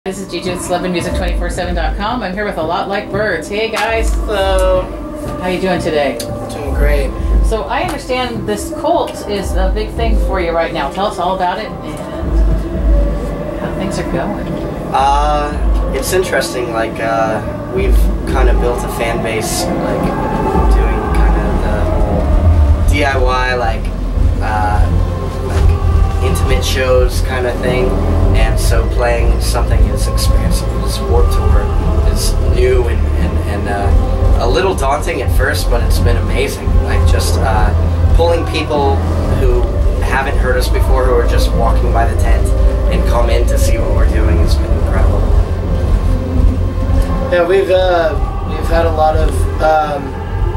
This is Gigi with CelebrityMusic247.com. I'm here with A Lot Like Birds. Hey guys. Hello. How you doing today? Doing great. So I understand this cult is a big thing for you right now. Tell us all about it and how things are going. It's interesting. We've kind of built a fan base, doing kind of the whole DIY, intimate shows kind of thing. And so playing something as expansive as Warped Tour is new and a little daunting at first, but it's been amazing. Just pulling people who haven't heard us before, who are just walking by the tent and come in to see what we're doing has been incredible. Yeah, we've had a lot of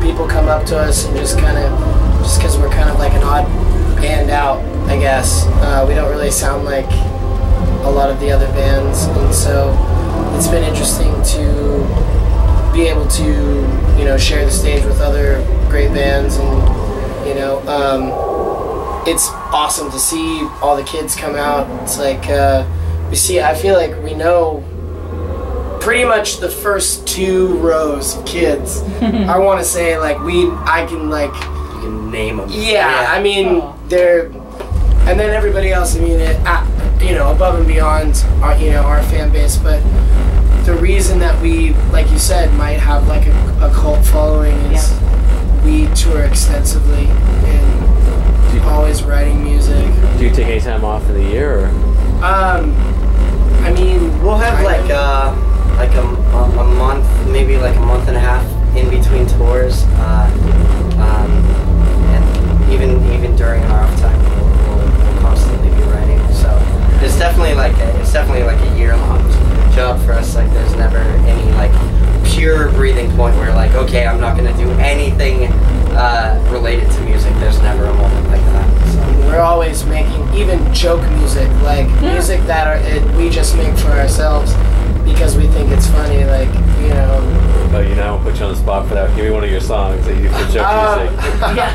people come up to us and just because we're kind of like an odd band out, I guess. We don't really sound like a lot of the other bands, and so it's been interesting to be able to, share the stage with other great bands, and it's awesome to see all the kids come out. It's like I feel like we know pretty much the first two rows of kids. I want to say you can name them. Yeah. I mean, they're, and then everybody else. I mean, above and beyond our fan base, but the reason that we, like you said, might have a cult following is we tour extensively and always writing music. Do you take any time off in the year, or? I mean, we'll have a month, maybe a month and a half in between tours, and even during our off time, we'll constantly be writing. So it's definitely a year-long job for us. There's never any pure breathing point where okay, I'm not going to do anything related to music. There's never a moment like that. So we're always making even joke music, music that we just make for ourselves because we think it's funny. Oh, I'll put you on the spot for that. Give me one of your songs that you do for joke music. Yeah.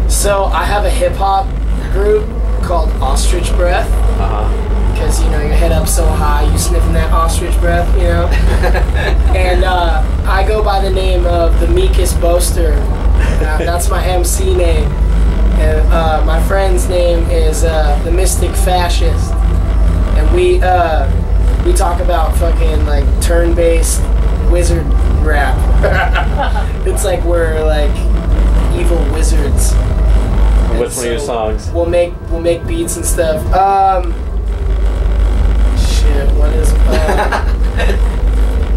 So I have a hip-hop group called Ostrich Breath. Because your head up so high, you sniffing that ostrich breath, And I go by the name of the Meekest Boaster. That's my MC name. And my friend's name is the Mystic Fascist. And we talk about fucking turn-based wizard rap. It's we're evil wizards. What's one of your songs? We'll make beats and stuff. What is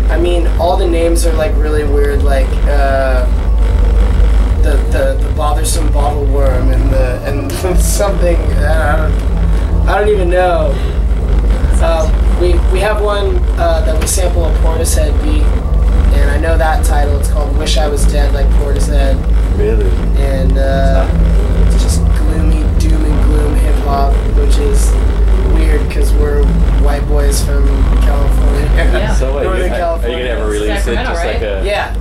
I mean, all the names are really weird, the bothersome bottle worm and something I don't even know. We have one that we sample a Portishead beat, and I know that title. It's called "Wish I Was Dead Like Portishead." Really? And it's just gloomy doom and gloom hip hop, which is weird because we're white boys from California. Yeah. So what, Northern are California. you gonna ever release Sacramento, it? Just right? Yeah.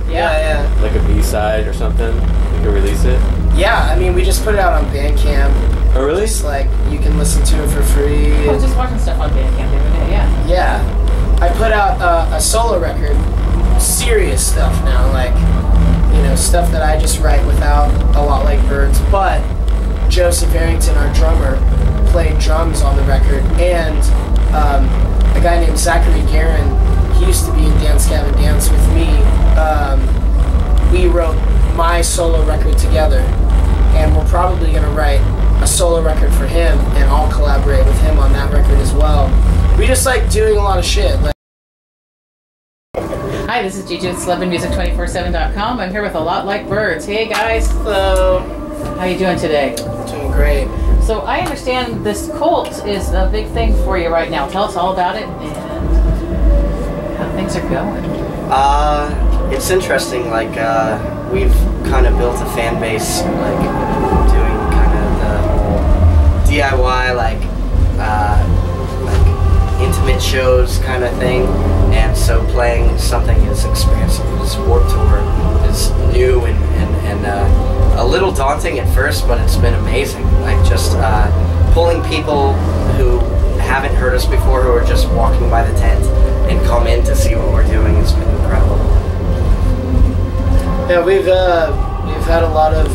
like a B-side or something? You can release it? Yeah, I mean, we just put it out on Bandcamp. Oh, really? Just you can listen to it for free. I was just watching stuff on Bandcamp the other day, yeah. Yeah. I put out a solo record, serious stuff now, stuff that I just write without A Lot Like Birds, but Joseph Arrington, our drummer, played drums on the record, and a guy named Zachary Guerin, he used to be in Dance Gavin Dance with me. We wrote my solo record together, and we're probably going to write a solo record for him, and I'll collaborate with him on that record as well. We just like doing a lot of shit. Hi, this is Gigi with CelebrityMusic247.com. I'm here with A Lot Like Birds. Hey guys. Hello. How you doing today? Doing great. So I understand this cult is a big thing for you right now. Tell us all about it and how things are going. It's interesting. We've kind of built a fan base, doing kind of the whole DIY, intimate shows kind of thing. And so playing something as expansive as Warped Tour is new and a little daunting at first, but it's been amazing. Just pulling people who haven't heard us before, who are just walking by the tent and come in to see what we're doing. It's been incredible. Yeah, we've had a lot of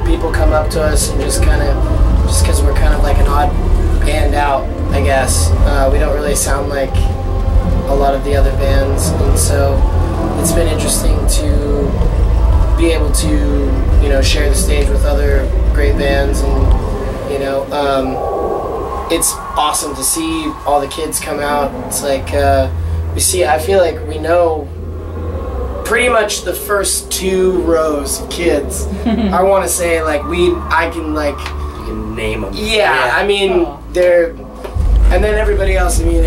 people come up to us and just because we're kind of like an odd band out, I guess. We don't really sound like a lot of the other bands, and so it's been interesting to be able to, share the stage with other great bands, and it's awesome to see all the kids come out. It's like I feel like we know pretty much the first 2 rows of kids. I want to say you can name them. Yeah, I mean they're, and then everybody else. I mean,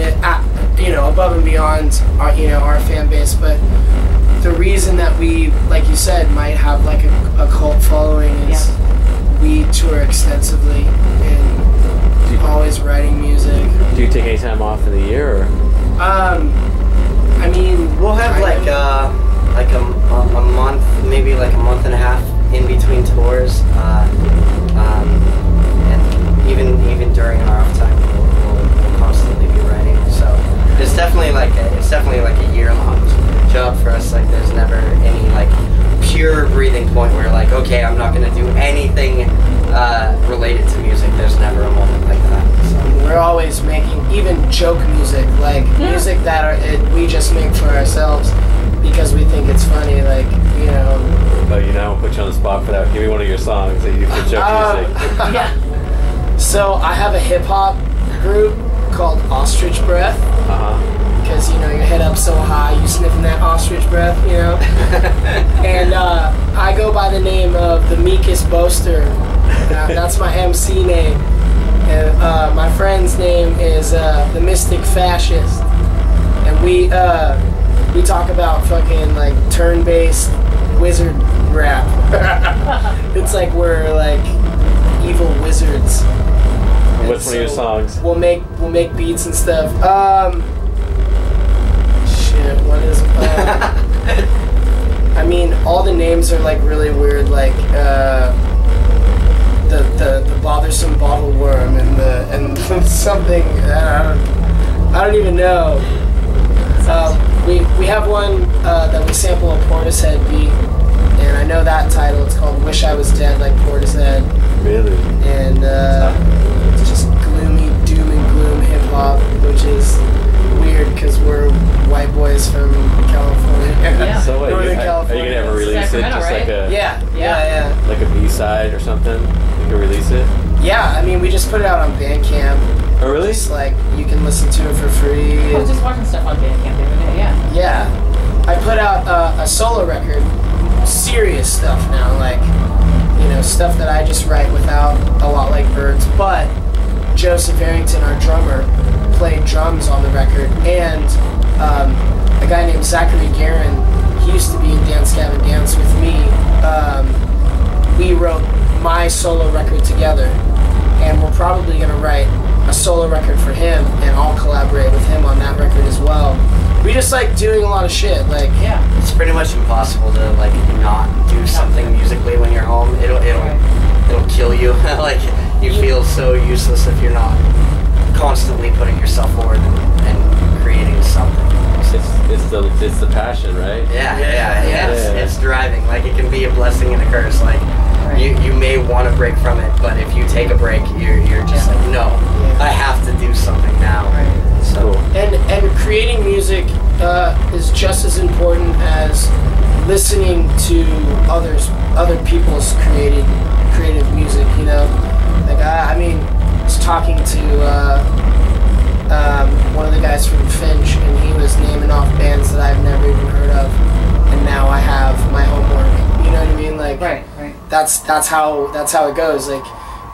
above and beyond our fan base, but the reason that we, like you said, might have like a cult following is we tour extensively and always writing music. Do you take any time off in the year? Or? I mean, we'll have a month, maybe like a month and a half in between tours, and even during our off time, we'll constantly be writing. So it's definitely like a year-long job for us. Like, there's never any like pure breathing point where like, okay, I'm not gonna do anything related to music. There's never a moment like that. So we're always making even joke music, like music that we just make for ourselves because we think it's funny, like, I'll put you on the spot for that. Give me one of your songs that you do for joke music. Yeah. So I have a hip hop group called Ostrich Breath. Because your head up so high, you sniffing that ostrich breath, And I go by the name of the Meekest Boaster. That's my MC name. And my friend's name is the Mystic Fascist. And we talk about fucking like turn-based wizard rap. It's like we're like evil wizards. What's one of your songs? We'll make beats and stuff. What is I mean, all the names are like really weird, like the bothersome bottle worm and something I don't even know. We have one that we sample a Portishead beat, and I know that title. It's called "Wish I Was Dead," like Portishead. Really? And it's just gloomy doom and gloom hip hop, which is weird because we're white boys from California. Yeah. So wait, Northern are you California. gonna ever release it? Sacramento, Just right? like a Yeah. like a B-side or something? You can release it? Yeah, I mean, we just put it out on Bandcamp. Oh, really? Just like you can listen to it for free. I was just watching stuff on Bandcamp the other day, Yeah. I put out a solo record, serious stuff now, like, stuff that I just write without a lot like Birds, but Joseph Arrington, our drummer, played drums on the record, and a guy named Zachary Guerin, he used to be in Dance Gavin Dance with me. We wrote my solo record together, and we're probably going to write a solo record for him, and I'll collaborate with him on that record as well. We just like doing a lot of shit, like it's pretty much impossible to like not do something musically when you're home. It'll kill you. Like, you feel so useless if you're not constantly putting yourself forward and creating something. It's the passion, right? Yeah. It's driving. Like, it can be a blessing and a curse. Like, you may want to break from it, but if you take a break, you're just like, no, I have to do something now. So and creating music is just as important as listening to other people's creative music. Like I was talking to one of the guys from Finch, and he was naming off bands that I've never even heard of, and now I have my homework. You know what I mean? Like, right. That's how it goes. Like,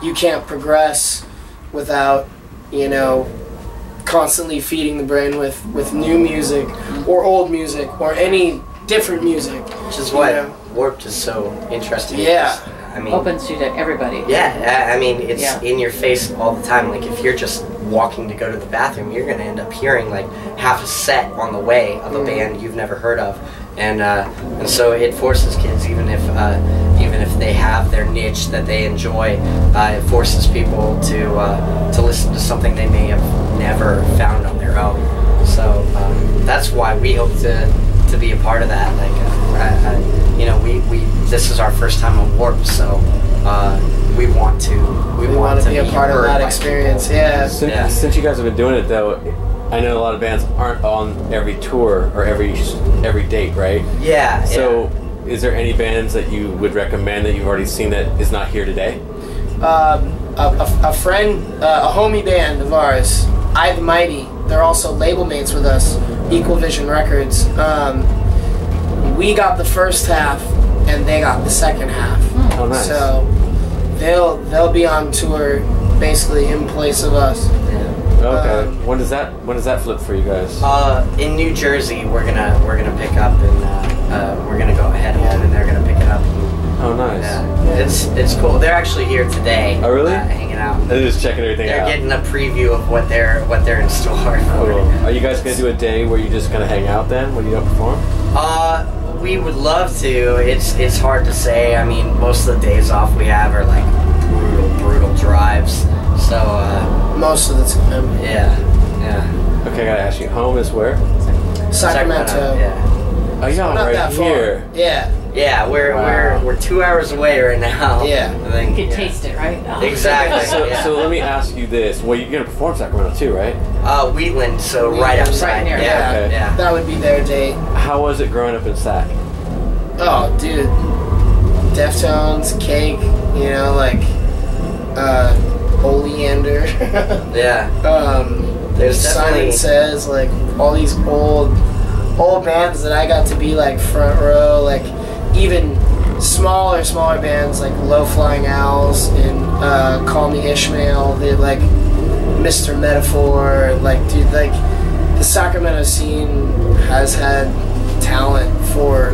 you can't progress without constantly feeding the brain with new music or old music or any different music. Which is why Warped is so interesting. Yeah. I mean, Opens you to everybody. Yeah, I mean, it's in your face all the time. Like, if you're just walking to go to the bathroom, you're going to end up hearing like half a set on the way of a band you've never heard of. And so it forces kids, even if even if they have their niche that they enjoy, it forces people to listen to something they may have never found on their own. So that's why we hope to be a part of that. Like, you know, we this is our first time on Warp, so we want to be a part of that experience. Yeah. Since you guys have been doing it, though, I know a lot of bands aren't on every tour or every date, right? Yeah. So, is there any bands that you would recommend that you've already seen that is not here today? A friend, a homie band of ours, I the Mighty. They're also label mates with us, Equal Vision Records. We got the first half, and they got the second half. Oh, nice. So they'll be on tour, basically in place of us. Okay. When does that flip for you guys? In New Jersey, we're gonna pick up, and we're gonna go ahead of them, and they're gonna pick it up. Oh, nice. Yeah, it's cool. They're actually here today. Oh, really? Hanging out. They're just checking everything out. They're getting a preview of what they're in store. Cool. Are you guys gonna do a day where you just kind of hang out then when you don't perform? We would love to. It's hard to say. I mean, most of the days off we have are like brutal drives. So most of the time. Yeah. Okay, I gotta ask you. Home is where? Sacramento. Yeah. Oh, y'all Not right that far. here. Yeah. Yeah, we're 2 hours away right now. Yeah. I think, You can taste it, right? Oh. Exactly. So let me ask you this. Well, you're gonna perform Sacramento too, right? Wheatland, so right outside. Right near. Yeah. Okay. Yeah. That would be their date. How was it growing up in Sac? Oh, dude. Deftones, Cake, you know, like, Oleander. Yeah. There's Simon definitely Says, like, all these old bands that I got to be, like, front row, like, even smaller bands, like Low Flying Owls and Call Me Ishmael, they like, Mr. Metaphor, like, dude, like, the Sacramento scene has had talent for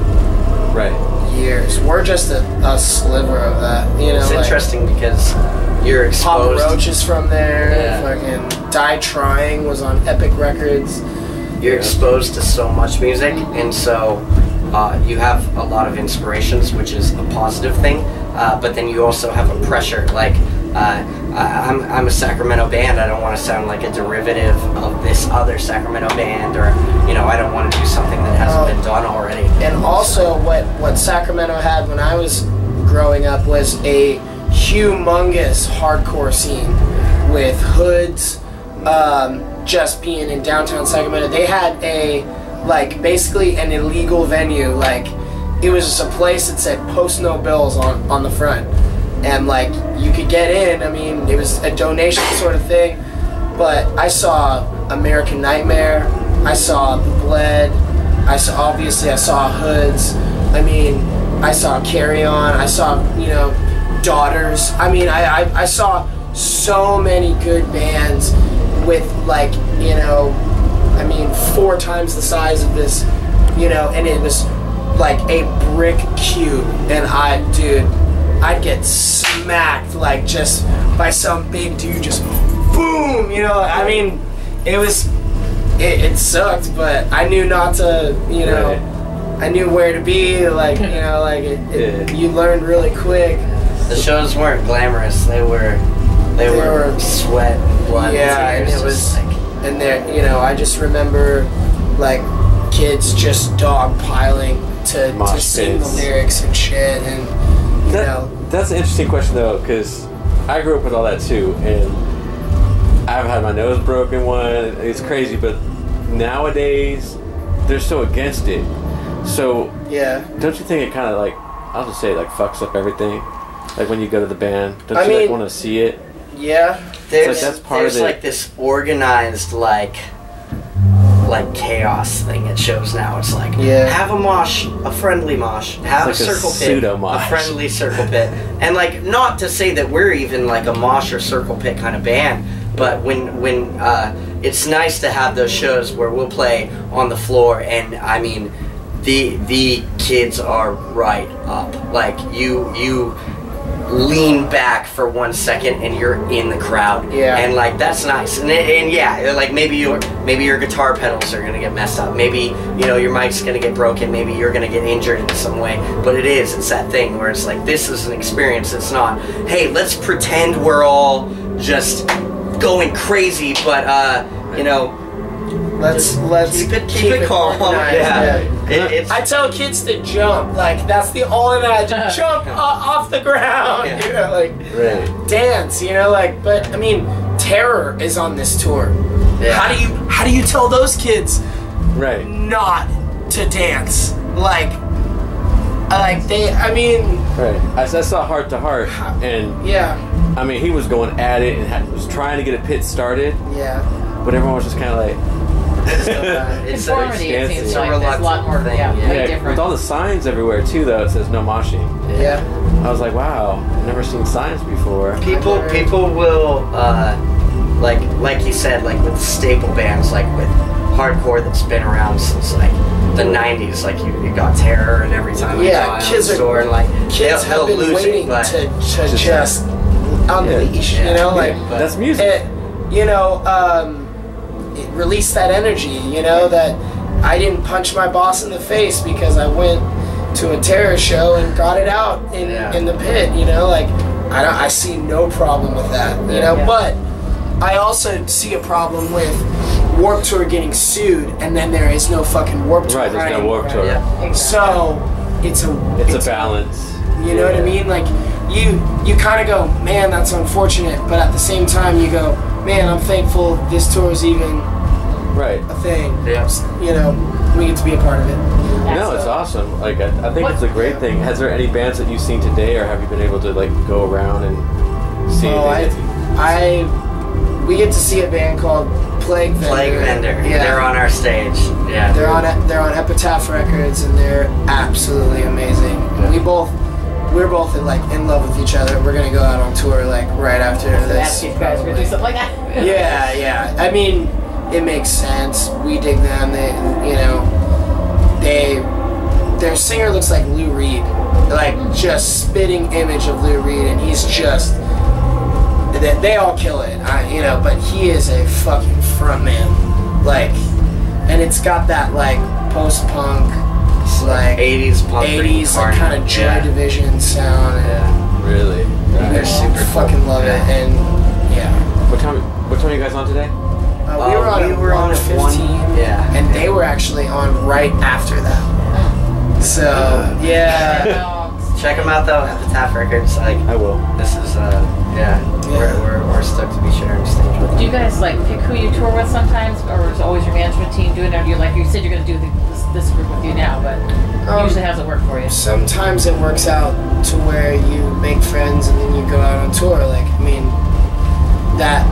years. We're just a sliver of that, you know. It's like, interesting because you're exposed. Papa Roach is from there. Yeah. Fucking Die Trying was on Epic Records. You're exposed to so much music, and so you have a lot of inspirations, which is a positive thing. But then you also have a pressure. Like I'm a Sacramento band. I don't want to sound like a derivative of this other Sacramento band, or you know, I don't want to do something that hasn't been done already. And also, what Sacramento had when I was growing up was a humongous hardcore scene with hoods. Just being in downtown Sacramento, they had basically an illegal venue. Like, it was just a place that said "Post No Bills" on the front, and like you could get in. I mean, it was a donation sort of thing. But I saw American Nightmare, I saw The Bled, I saw Hoods. I mean, I saw Carry On. I saw, you know, Daughters. I mean, I saw so many good bands with, like, you know, I mean, 4 times the size of this, you know, and it was like a brick cube, and I'd get smacked, like, just by some big dude, just boom, you know. I mean, it sucked, but I knew not to, you know, I knew where to be, like, you know, like, you learned really quick. The shows weren't glamorous. They were sweat and blood. Yeah, and and tears, it was, like, and there, you know, I just remember, like, kids just dogpiling to sing the lyrics and shit, and you know. That's an interesting question though, because I grew up with all that too, and I've had my nose broken one. It's crazy, but nowadays they're so against it. So Yeah. don't you think it kind of, like, I'll just say, like, fucks up everything? Like when you go to the band, don't I you mean, want to see it? Yeah. There's that's part of it. like this organized like chaos thing at shows now. It's like, have a mosh, a friendly mosh, have It's a like circle a pit, pseudo-mosh. a friendly circle pit, and like, not to say that we're even like a mosh or circle pit kind of band, but when it's nice to have those shows where we'll play on the floor, and I mean, the kids are right up. Like, you lean back for 1 second and you're in the crowd. Yeah. And like that's nice. And yeah, like maybe your guitar pedals are gonna get messed up. Maybe, you know, your mic's gonna get broken. Maybe you're gonna get injured in some way. But it's that thing where it's like, this is an experience. It's not, hey, let's pretend we're all just going crazy, but you know, let's keep it calm. Yeah. I I tell kids to jump. Like, that's the only thing I just jump off the ground. Yeah. You know, like dance. You know, like. But I mean, Terror is on this tour. Yeah. How do you tell those kids Right. not to dance? Like they. I mean. Right. I saw Heart to Heart, and Yeah. I mean, he was going at it and was trying to get a pit started, Yeah. but everyone was just kind of like. It's Conformity, it seems it's a like there's a lot more, thing, way Yeah, different. with all the signs everywhere too, though, it says no moshing. Yeah. I was like, wow, I've never seen signs before. People will like you said, like with staple bands, like with hardcore that's been around since like the 90s, like you got Terror and every time Kids the store, and like kids they'll have been lose waiting it, but to just unleash. Yeah. You know, like Yeah, that's music. you know, release that energy. You know, that I didn't punch my boss in the face because I went to a Terror show and got it out in the pit. You know, like I see no problem with that. You know, but I also see a problem with Warped Tour getting sued, and then there is no fucking Warped Tour. Right, there's no Warped Tour. Yeah. So it's a balance. You know what I mean? Like you kind of go, man, that's unfortunate, but at the same time you go, man, I'm thankful this tour is even Right. a thing. Yeah. You know, we get to be a part of it. No, it's awesome. Like I think it's a great thing. Has there any bands that you've seen today, or have you been able to like go around and see? We get to see a band called Plague Vendor. Plague Vendor. Yeah. They're on our stage. Yeah. They're on Epitaph Records, and they're absolutely amazing. We're both in love with each other. We're gonna go out on tour like right after this. Ask you guys to do something like that. Yeah. I mean, it makes sense. We dig them. Their singer looks like Lou Reed, like just spitting image of Lou Reed, and he's just. They all kill it, but he is a fucking frontman, like, and it's got that like post-punk, like 80s punk, 80s like kind of Joy Division sound. Yeah. Really? They're super fucking love it, and What time are you guys on today? we were on 15, and they were actually on right after that. So Check them out though, Epitaph Records. Like I will. This is we're stoked to be sharing stage with them. Do you guys like pick who you tour with sometimes, or is always your management team doing it? Or do you you said you're going to do this group with you now, but usually how's it work for you? Sometimes it works out to where you make friends and then you go out on tour. Like, I mean, that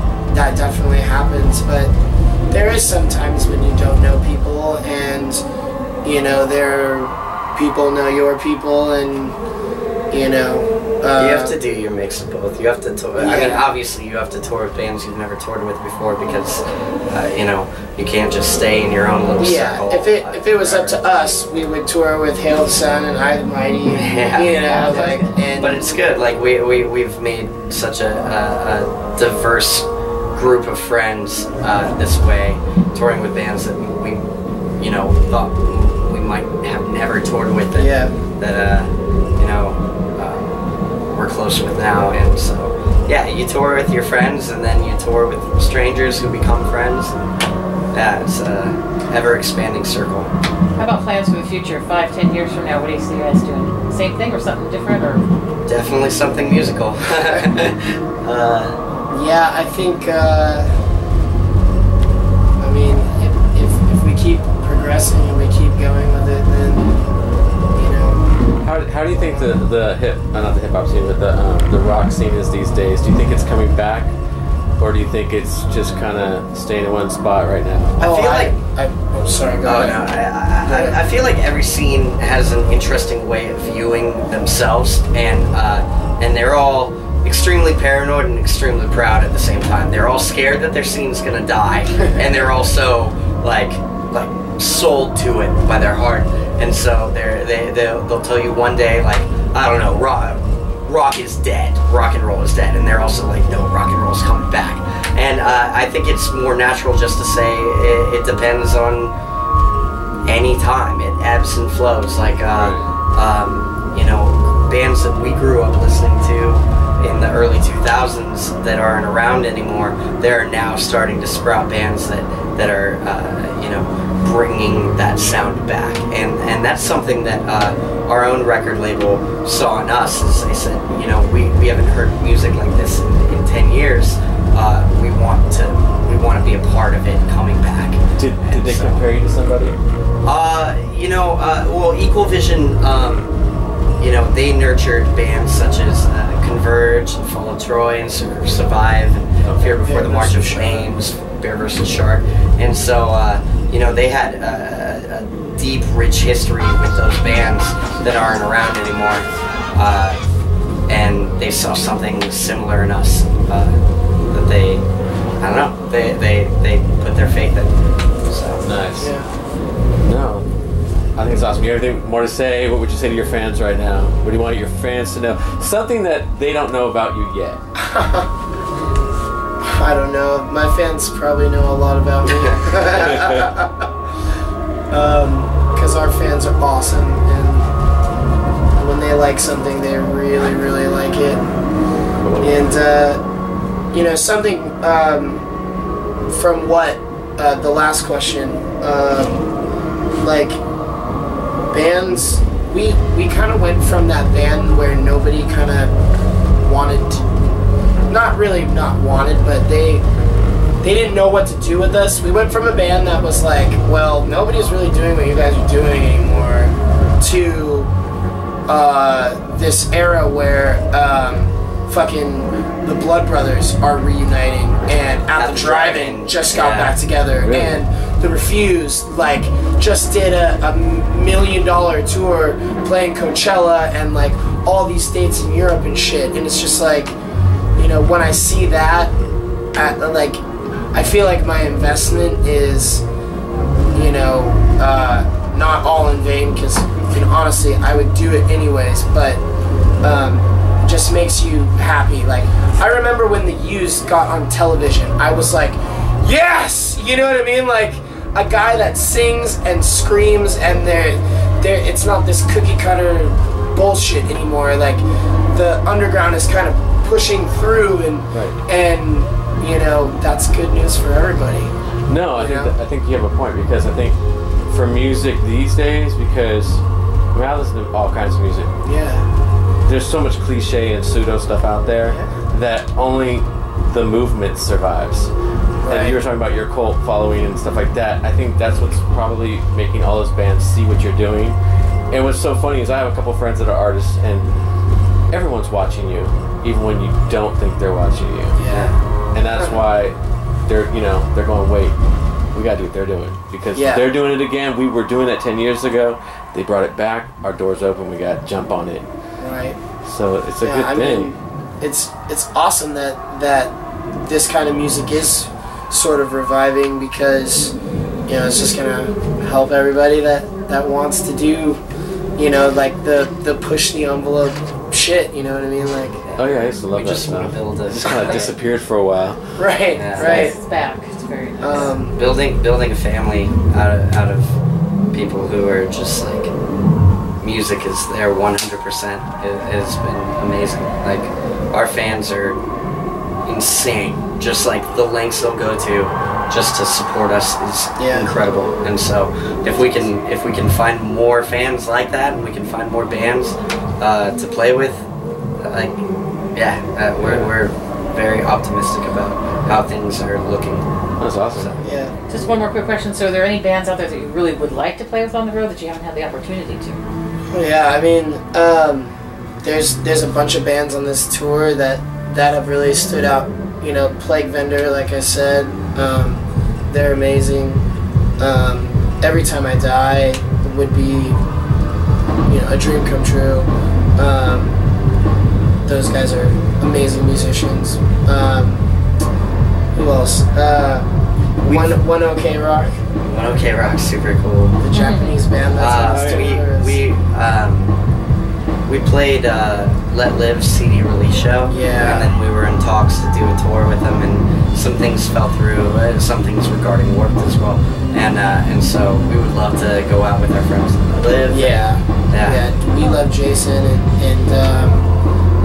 definitely happens, but there is sometimes when you don't know people, and people know your people, and you have to do your mix of both. You have to tour. I mean, obviously, you have to tour with bands you've never toured with before because, you can't just stay in your own little circle. If it was up to us, we would tour with Hail the Sun and I the Mighty. But it's good. Like we've made such a diverse group of friends this way, touring with bands that we, thought we might have never toured with. We're close with now, and so you tour with your friends, and then you tour with strangers who become friends. It's a ever expanding circle. How about plans for the future? 5-10 years from now, what do you see you guys doing? Same thing or something different, or? Definitely something musical. I think. I mean, if we keep progressing and we keep going with it, then. How do you think the not the hip hop scene, but the rock scene is these days? Do you think it's coming back, or do you think it's just kind of staying in one spot right now? I'm sorry. Go ahead. I feel like every scene has an interesting way of viewing themselves, and they're all extremely paranoid and extremely proud at the same time. They're all scared that their scene's gonna die, and they're also like sold to it by their heart. And so they'll tell you one day, like, I don't know, rock is dead, rock and roll is dead, and they're also like, no, rock and roll is coming back. And I think it's more natural just to say it depends on any time. It ebbs and flows. Like, you know, bands that we grew up listening to in the early 2000s that aren't around anymore, they're now starting to sprout bands that are, you know, bringing that sound back. And that's something that our own record label saw in us, is they said, you know, we haven't heard music like this in 10 years. We want to be a part of it coming back. Did they compare you to somebody? You know, well, Equal Vision, you know, they nurtured bands such as Converge and Fall of Troy and Survive and Fear Before the March of Flames, Bear vs. Shark. And so, you know, they had a deep, rich history with those bands that aren't around anymore. And they saw something similar in us that they, I don't know, they put their faith in. So. Nice. Yeah. No. I think it's awesome. You have anything more to say? What would you say to your fans right now? What do you want your fans to know? Something that they don't know about you yet. I don't know. My fans probably know a lot about me. Because our fans are awesome, and when they like something, they really, really like it. And, you know, something from what, the last question, like, bands, we kind of went from that band where nobody kind of wanted to, not wanted, but they didn't know what to do with us. We went from a band that was like, well, nobody's really doing what you guys are doing anymore, to this era where fucking the Blood Brothers are reuniting, and At the Drive-In just got back together, really? And The Refused, like, just did a $1 million tour playing Coachella and like all these states in Europe and shit. And it's just like, you know, when I see that, like, I feel like my investment is, you know, not all in vain, because, you know, honestly, I would do it anyways, but just makes you happy. Like, I remember when the Used got on television, I was like, yes, you know what I mean? Like, a guy that sings and screams, and it's not this cookie cutter bullshit anymore. Like, the underground is kind of pushing through, and and you know, that's good news for everybody. No, I think you have a point, because I think for music these days, because I mean, I listen to all kinds of music. Yeah. There's so much cliche and pseudo stuff out there that only the movement survives. And you were talking about your cult following and stuff like that. I think that's what's probably making all those bands see what you're doing. And what's so funny is I have a couple friends that are artists, and everyone's watching you, even when you don't think they're watching you. Yeah. And that's why they're going, wait, we gotta do what they're doing, because they're doing it again. We were doing that 10 years ago. They brought it back. Our door's open. We gotta jump on it. Right. So it's a good thing. I mean, it's awesome that this kind of music is sort of reviving, because, you know, it's just gonna help everybody that wants to do, you know, like the push the envelope shit, you know what I mean? Like, oh yeah, I used to love that stuff. It just kind of disappeared for a while. Right. It's back. It's very nice. Building a family out of people who are just like, music is there 100%. It has been amazing. Like, our fans are insane. Just like the lengths they'll go to just to support us is incredible. And so if we can find more fans like that, and we can find more bands to play with, like, we're very optimistic about how things are looking. That's awesome. So, yeah. Just one more quick question. So are there any bands out there that you really would like to play with on the road that you haven't had the opportunity to? Yeah, I mean, there's a bunch of bands on this tour that have really stood out. You know, Plague Vendor, like I said, they're amazing. Every Time I Die would be, you know, a dream come true. Those guys are amazing musicians. Who else? One OK Rock. One OK Rock, super cool. The Japanese band that's on this tour. we played Let Live's CD release show. Yeah. And then we were in talks to do a tour with them, and some things fell through. Some things regarding Warped as well. And so we would love to go out with our friends. Live. Yeah. We love Jason and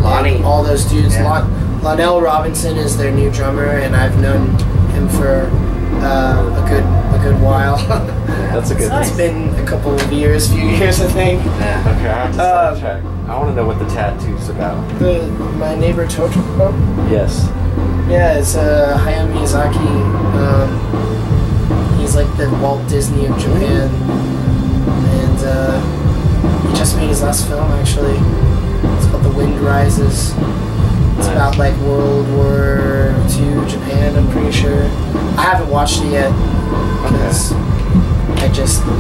Lonnie. and all those dudes. Yeah. Lonell Robinson is their new drummer, and I've known him for a good while. That's a good Nice. It's been a couple of years, few years, I think. Yeah. Okay, I have to sidetrack. I want to know what the tattoo's about. My neighbor Totoro. Yes. Yeah, it's Hayao Miyazaki. He's like the Walt Disney of Japan, and he just made his last film actually. It's called The Wind Rises. It's about like World War II Japan, I'm pretty sure. I haven't watched it yet because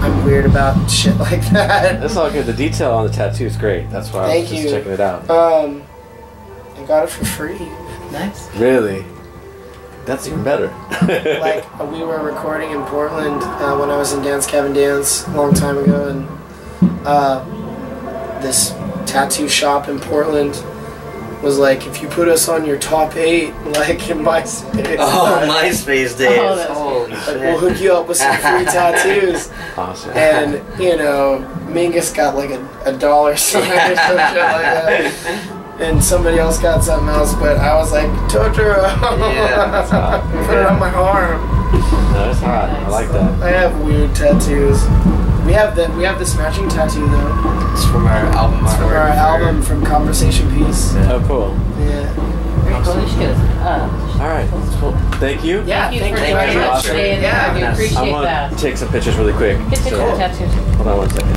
I'm weird about shit like that. That's all good. The detail on the tattoo is great. That's why I was just checking it out. I got it for free. Nice. Really? That's even better. Like we were recording in Portland when I was in Dance Cabin Dance a long time ago, and this tattoo shop in Portland was like, if you put us on your top 8, like in MySpace. Oh, MySpace days. Oh, that's Holy like, shit. we'll hook you up with some free tattoos. Awesome. And, you know, Mingus got like a dollar sign or some shit like that. And somebody else got something else, but I was like, Totoro! Yeah, that's hot. Put it on my arm. No, it's hot. I like that. I have weird tattoos. We have this matching tattoo though. It's from our album. It's from our album, from Conversation Piece. Oh, cool. Yeah. Very cool. You should get All right. Cool. Thank you. Yeah, Thank you for thank joining you. us today, and Yeah. we I'm appreciate going that. to take some pictures really quick. Get pictures of tattoos. Hold on one second.